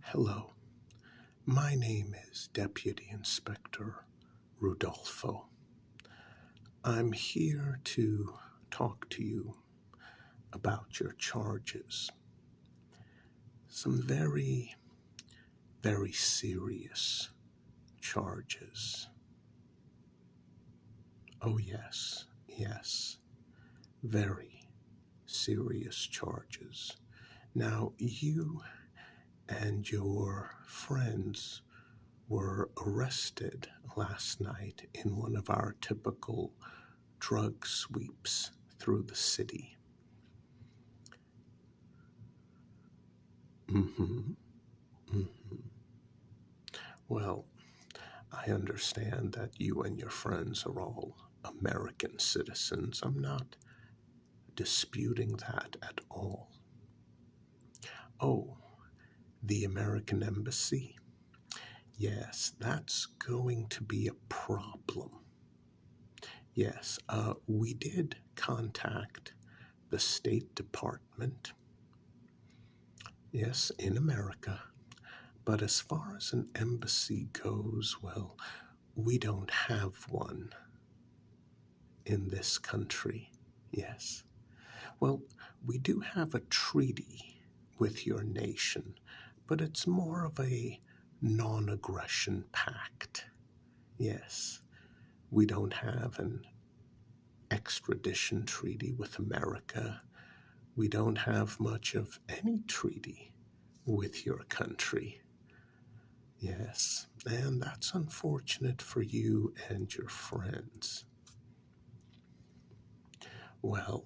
Hello, my name is Deputy Inspector Rudolfo. I'm here to talk to you about your charges. Some very, very serious charges. Oh, yes, very serious charges. Now, you and your friends were arrested last night in one of our typical drug sweeps through the city. Mm-hmm. Mm-hmm. Well, I understand that you and your friends are all American citizens. I'm not disputing that at all. Oh, the American Embassy? Yes, that's going to be a problem. Yes, we did contact the State Department, yes, in America, but as far as an embassy goes, well, we don't have one in this country, yes. Well, we do have a treaty with your nation, but it's more of a non-aggression pact, yes. We don't have an extradition treaty with America. We don't have much of any treaty with your country. Yes, and that's unfortunate for you and your friends. Well,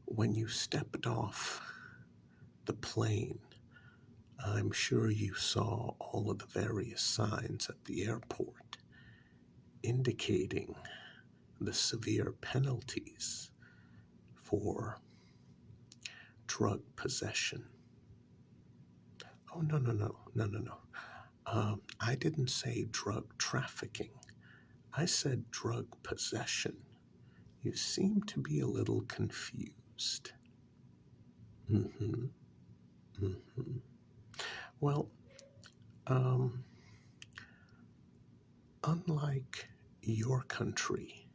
when you stepped off the plane, I'm sure you saw all of the various signs at the airport indicating the severe penalties for drug possession. Oh, no. I didn't say drug trafficking. I said drug possession. You seem to be a little confused. Mm-hmm. Mm-hmm. Well, unlike your country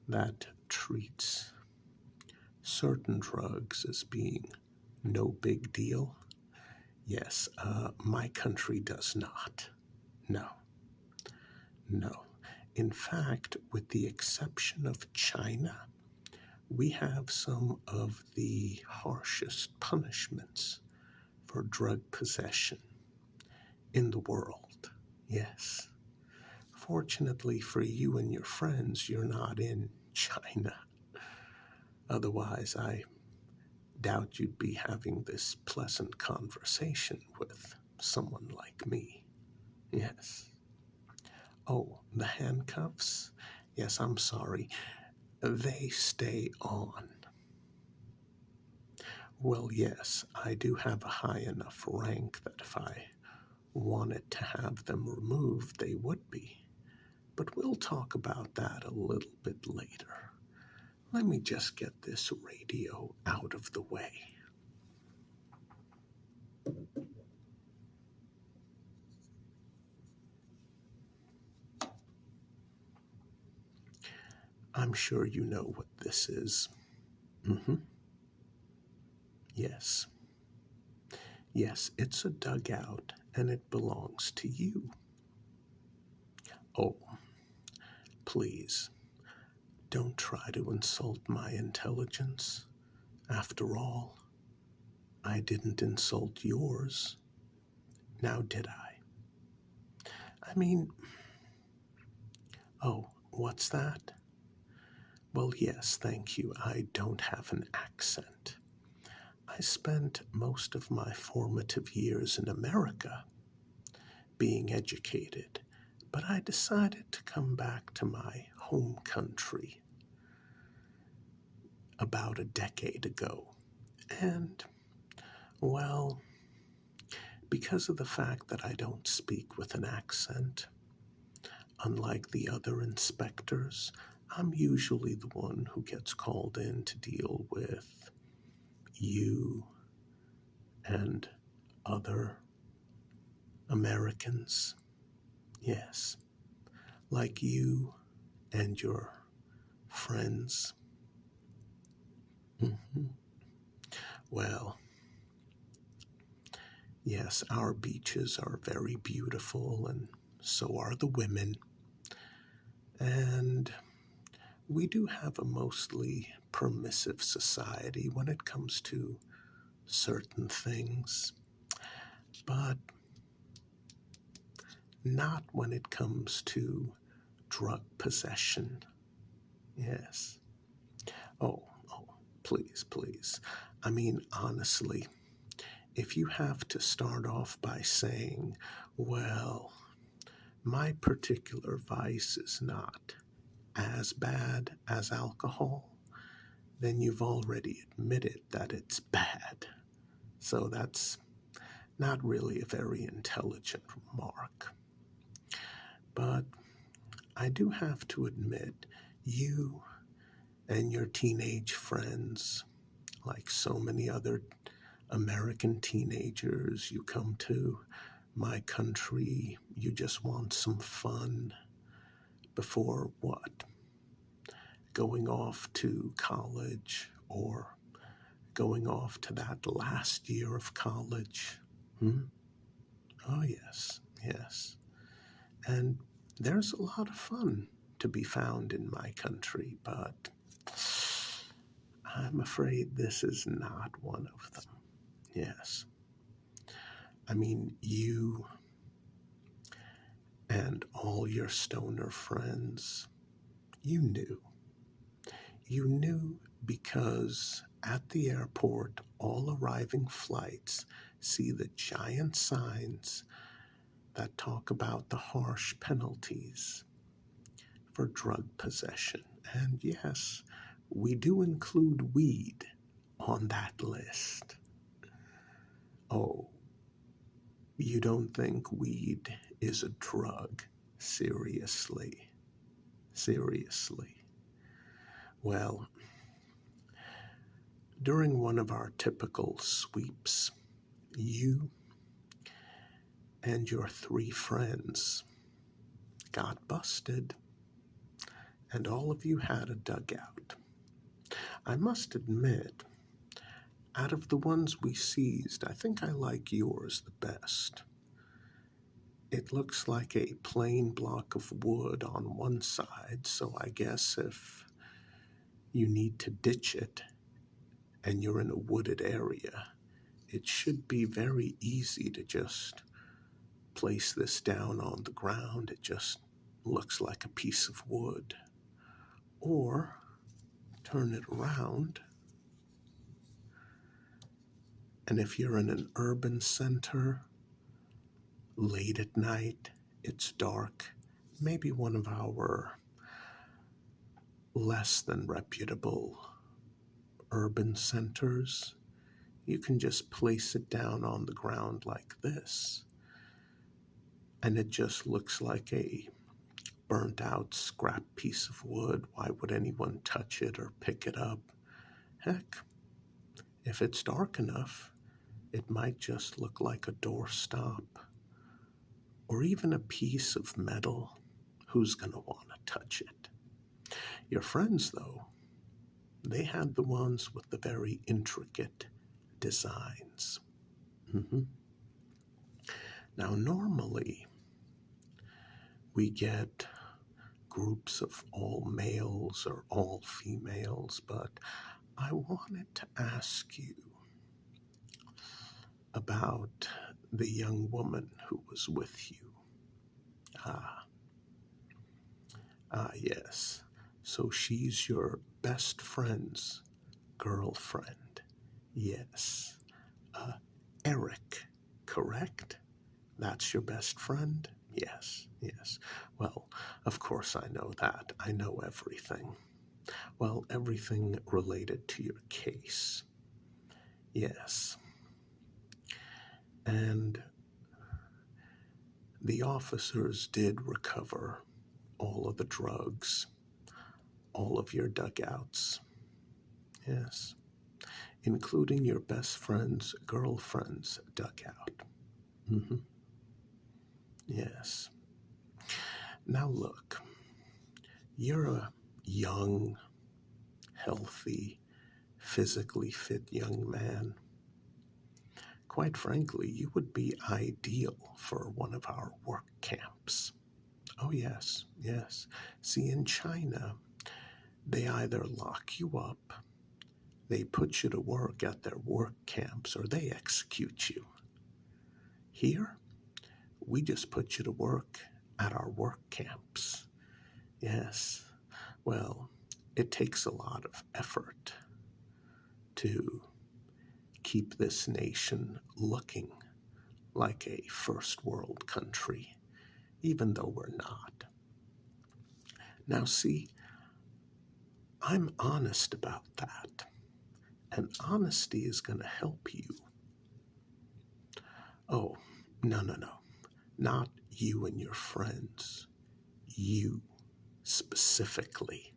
that treats certain drugs as being no big deal, yes, my country does not. No. In fact, with the exception of China, we have some of the harshest punishments for drug possession in the world. Yes. Fortunately for you and your friends, you're not in China. Otherwise, I doubt you'd be having this pleasant conversation with someone like me. Yes. Oh, the handcuffs? Yes, I'm sorry. They stay on. Well, yes, I do have a high enough rank that if I wanted to have them removed, they would be. But we'll talk about that a little bit later. Let me just get this radio out of the way. I'm sure you know what this is. Mm-hmm. Yes. Yes, it's a dugout, and it belongs to you. Oh, please, don't try to insult my intelligence. After all, I didn't insult yours. Now did I? I mean, oh, what's that? Well, yes, thank you. I don't have an accent. I spent most of my formative years in America being educated, but I decided to come back to my home country about a decade ago. And, well, because of the fact that I don't speak with an accent, unlike the other inspectors, I'm usually the one who gets called in to deal with you and other Americans. Yes, like you and your friends. Mhm. Well, yes, our beaches are very beautiful, and so are the women. And we do have a mostly permissive society when it comes to certain things, but not when it comes to drug possession. Yes. Oh, please, please. I mean, honestly, if you have to start off by saying, well, my particular vice is not as bad as alcohol, then you've already admitted that it's bad. So that's not really a very intelligent remark. But I do have to admit, you and your teenage friends, like so many other American teenagers, you come to my country, you just want some fun before what? Going off to college or going off to that last year of college. Hmm? Oh, yes, yes. And there's a lot of fun to be found in my country, but I'm afraid this is not one of them. Yes. I mean, you and all your stoner friends, you knew. You knew because at the airport, all arriving flights see the giant signs that talk about the harsh penalties for drug possession. And yes, we do include weed on that list. Oh, you don't think weed is a drug? Seriously. Seriously. Well, during one of our typical sweeps, you and your 3 friends got busted, and all of you had a dugout. I must admit, out of the ones we seized, I think I like yours the best. It looks like a plain block of wood on one side, so I guess if you need to ditch it and you're in a wooded area, it should be very easy to just place this down on the ground. It just looks like a piece of wood. Or turn it around, and if you're in an urban center, late at night, it's dark, maybe one of our less than reputable urban centers, you can just place it down on the ground like this, and it just looks like a burnt out scrap piece of wood. Why would anyone touch it or pick it up? Heck, if it's dark enough, it might just look like a doorstop or even a piece of metal. Who's going to want to touch it? Your friends, though, they had the ones with the very intricate designs. Mhm. Now, normally, we get groups of all males or all females, but I wanted to ask you about the young woman who was with you. Ah, yes. So she's your best friend's girlfriend. Yes. Uh, Eric, correct? That's your best friend? Yes, yes. Well, of course I know that. I know everything. Well, everything related to your case. Yes. And the officers did recover all of the drugs, all of your dugouts. Yes. including your best friend's girlfriend's dugout. Mm-hmm. Yes. Now look, you're a young, healthy, physically fit young man. Quite frankly, you would be ideal for one of our work camps. Oh, yes, yes. See, in China, they either lock you up, they put you to work at their work camps, or they execute you. Here, we just put you to work at our work camps. Yes, well, it takes a lot of effort to keep this nation looking like a first world country, even though we're not. Now, see, I'm honest about that, and honesty is going to help you. Oh, no, no, no. Not you and your friends. You specifically.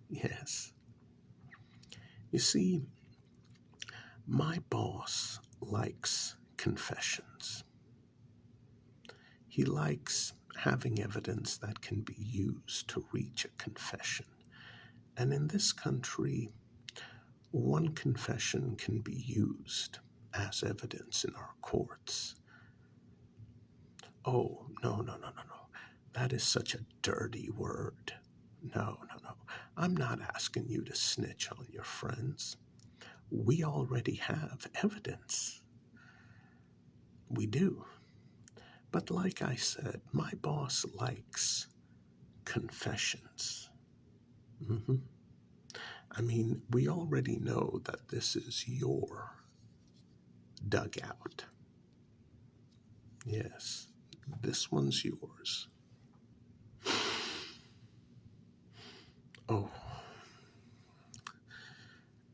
Yes. You see, my boss likes confessions. He likes having evidence that can be used to reach a confession. And in this country, one confession can be used as evidence in our courts. Oh, no, no, no, no, no. That is such a dirty word. No, no, no. I'm not asking you to snitch on your friends. We already have evidence. We do. But like I said, my boss likes confessions. Mm-hmm. I mean, we already know that this is your dugout. Yes, this one's yours. Oh,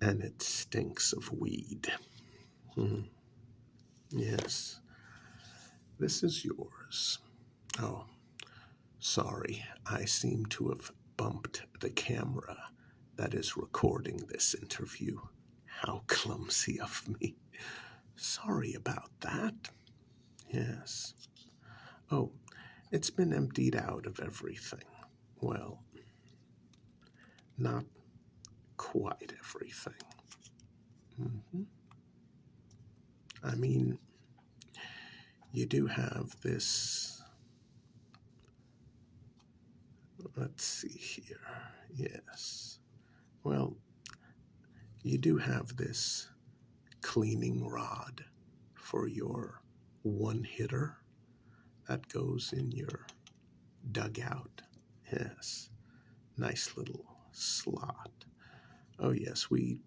and it stinks of weed. Yes, this is yours. Oh, sorry, I seem to have bumped the camera that is recording this interview. How clumsy of me. Sorry about that. Yes. Oh, it's been emptied out of everything. Well, not quite everything. Mm-hmm. I mean, you do have this. Let's see here. Yes. Well, you do have this cleaning rod for your one hitter that goes in your dugout. Yes. Nice little slot. Oh, yes, we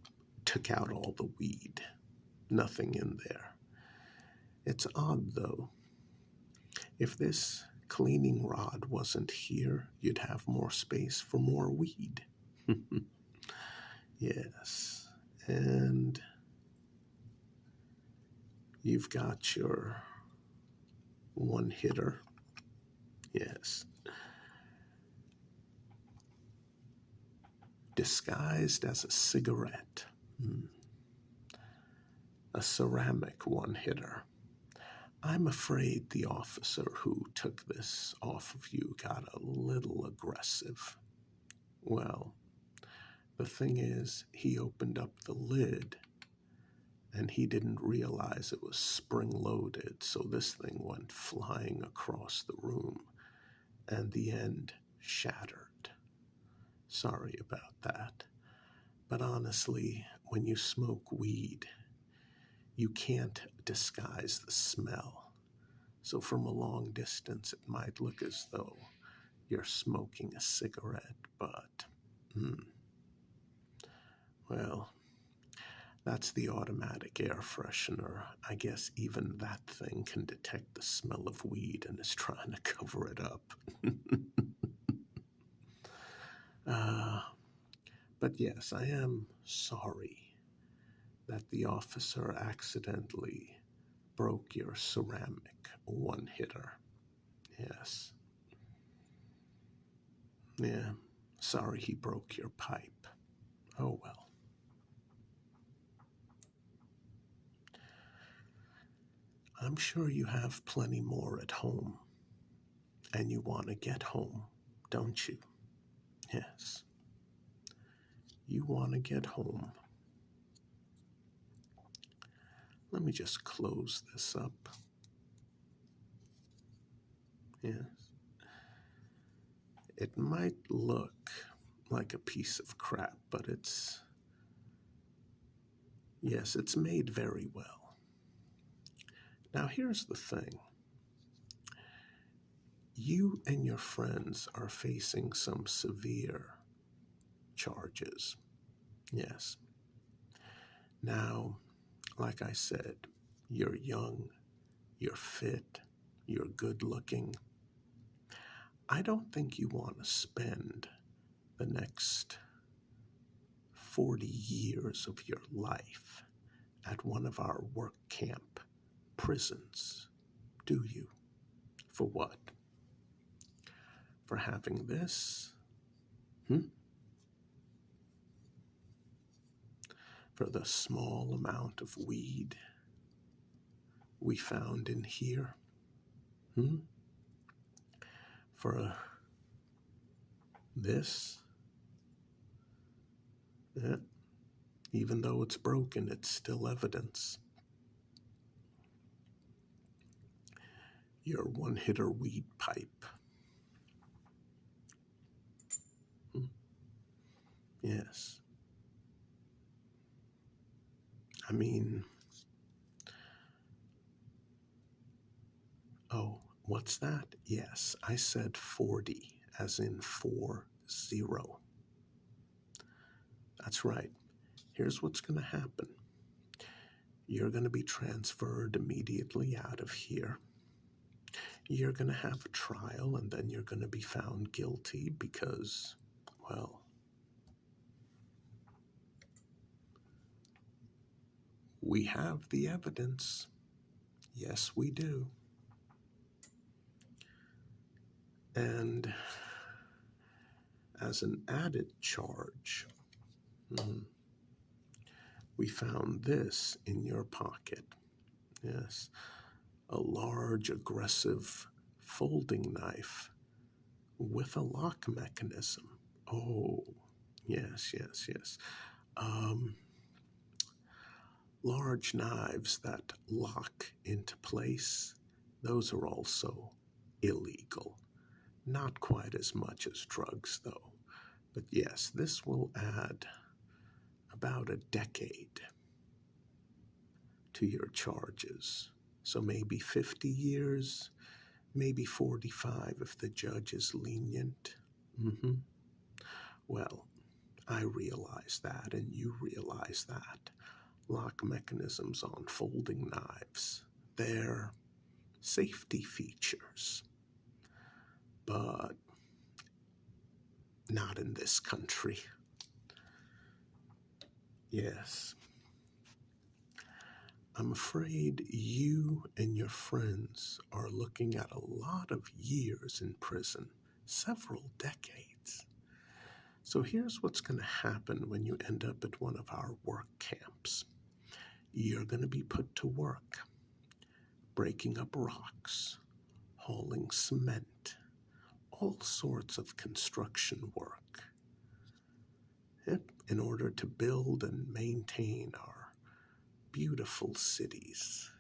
took out all the weed. Nothing in there. It's odd, though. If this cleaning rod wasn't here, you'd have more space for more weed. Yes. And you've got your one hitter. Yes. Disguised as a cigarette. A ceramic one hitter. I'm afraid the officer who took this off of you got a little aggressive. Well, the thing is, he opened up the lid and he didn't realize it was spring-loaded, so this thing went flying across the room and the end shattered. Sorry about that. But honestly, when you smoke weed, you can't disguise the smell. So from a long distance, it might look as though you're smoking a cigarette, but, well, that's the automatic air freshener. I guess even that thing can detect the smell of weed and is trying to cover it up. But yes, I am sorry that the officer accidentally broke your ceramic one hitter. Yes. Yeah, sorry he broke your pipe. Oh well. I'm sure you have plenty more at home, and you want to get home, don't you? Yes, you want to get home. Let me just close this up. Yes. It might look like a piece of crap, but yes, it's made very well. Now, here's the thing. You and your friends are facing some severe charges. Yes. Now, like I said, you're young, you're fit, you're good looking. I don't think you want to spend the next 40 years of your life at one of our work camp prisons, do you? For what? For having this? For the small amount of weed we found in here? For this? Yeah. Even though it's broken, it's still evidence. Your one-hitter weed pipe. Yes. I mean, oh, what's that? Yes, I said 40, as in 40. That's right. Here's what's going to happen. You're going to be transferred immediately out of here. You're going to have a trial, and then you're going to be found guilty because, well, we have the evidence. Yes, we do. And as an added charge, we found this in your pocket. Yes, a large, aggressive folding knife with a lock mechanism. Oh, yes. Large knives that lock into place, those are also illegal. Not quite as much as drugs, though. But yes, this will add about a decade to your charges. So maybe 50 years, maybe 45 if the judge is lenient. Well, I realize that, and you realize that. Lock mechanisms on folding knives, they're safety features. But not in this country. Yes. I'm afraid you and your friends are looking at a lot of years in prison, several decades. So here's what's going to happen when you end up at one of our work camps. You're going to be put to work, breaking up rocks, hauling cement, all sorts of construction work, in order to build and maintain our beautiful cities.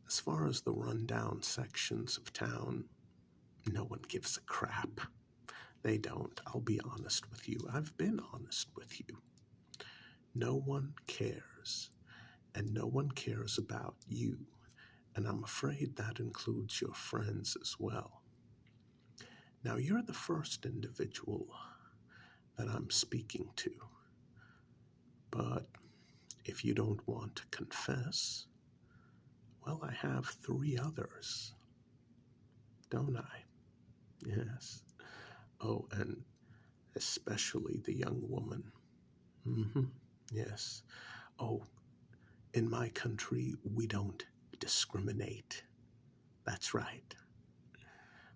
As far as the rundown sections of town, no one gives a crap. They don't. I'll be honest with you. I've been honest with you. No one cares. And no one cares about you. And I'm afraid that includes your friends as well. Now, you're the first individual that I'm speaking to. But if you don't want to confess, well, I have 3 others, don't I? Yes. Oh, and especially the young woman. Yes. Oh, in my country, we don't discriminate. That's right.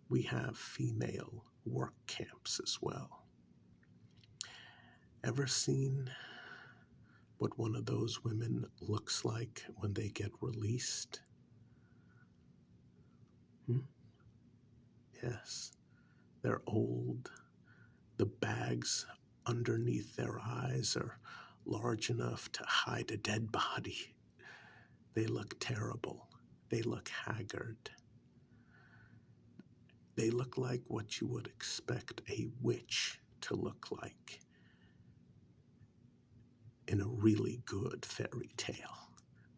We have female work camps as well. Ever seen what one of those women looks like when they get released? Yes, they're old. The bags underneath their eyes are large enough to hide a dead body. They look terrible. They look haggard. They look like what you would expect a witch to look like in a really good fairy tale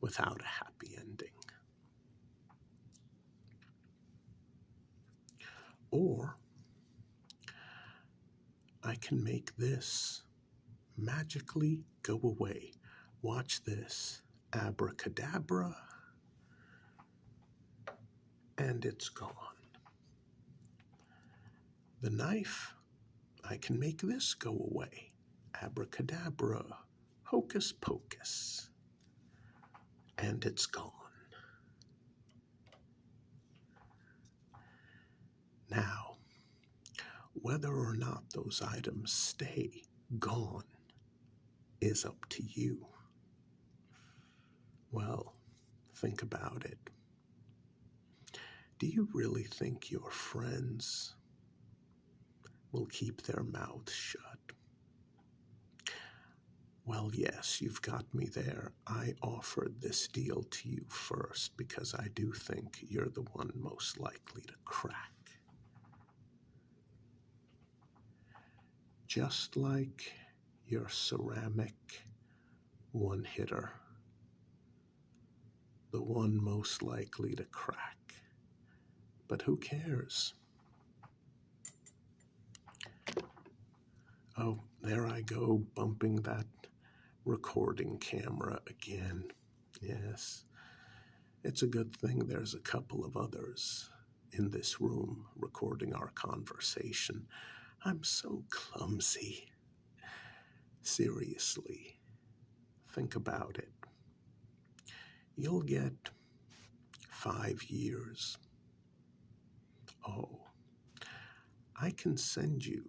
without a happy ending. Or I can make this magically go away. Watch this. Abracadabra. And it's gone. The knife, I can make this go away. Abracadabra. Hocus pocus. And it's gone. Now, whether or not those items stay gone is up to you. Well, think about it. Do you really think your friends will keep their mouths shut? Well, yes, you've got me there. I offered this deal to you first because I do think you're the one most likely to crack. Just like your ceramic one-hitter, the one most likely to crack. But who cares? Oh, there I go, bumping that recording camera again. Yes, it's a good thing there's a couple of others in this room recording our conversation. I'm so clumsy. Seriously, think about it. You'll get 5 years. Oh, I can send you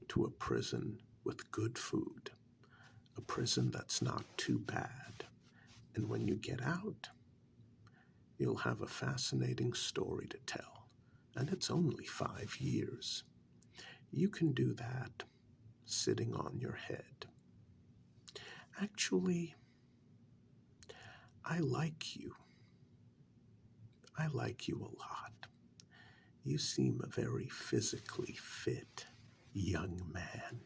to a prison with good food, a prison that's not too bad. And when you get out, you'll have a fascinating story to tell. And it's only 5 years. You can do that sitting on your head. Actually, I like you. I like you a lot. You seem a very physically fit young man.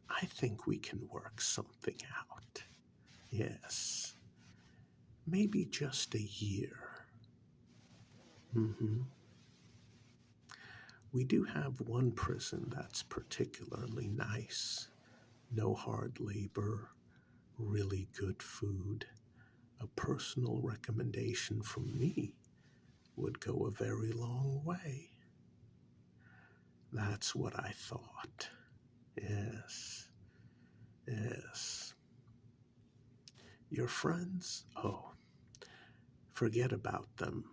I think we can work something out. Yes. Maybe just a year. We do have one prison that's particularly nice. No hard labor, really good food. A personal recommendation from me would go a very long way. That's what I thought. Yes. Yes. Your friends? Oh, forget about them.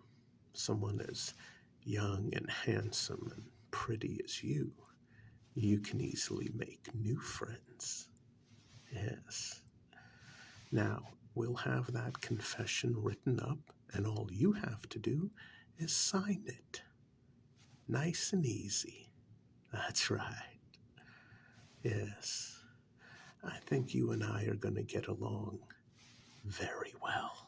Someone as young and handsome and pretty as you can easily make new friends. Yes. Now, we'll have that confession written up, and all you have to do is sign it. Nice and easy. That's right. Yes. I think you and I are going to get along very well.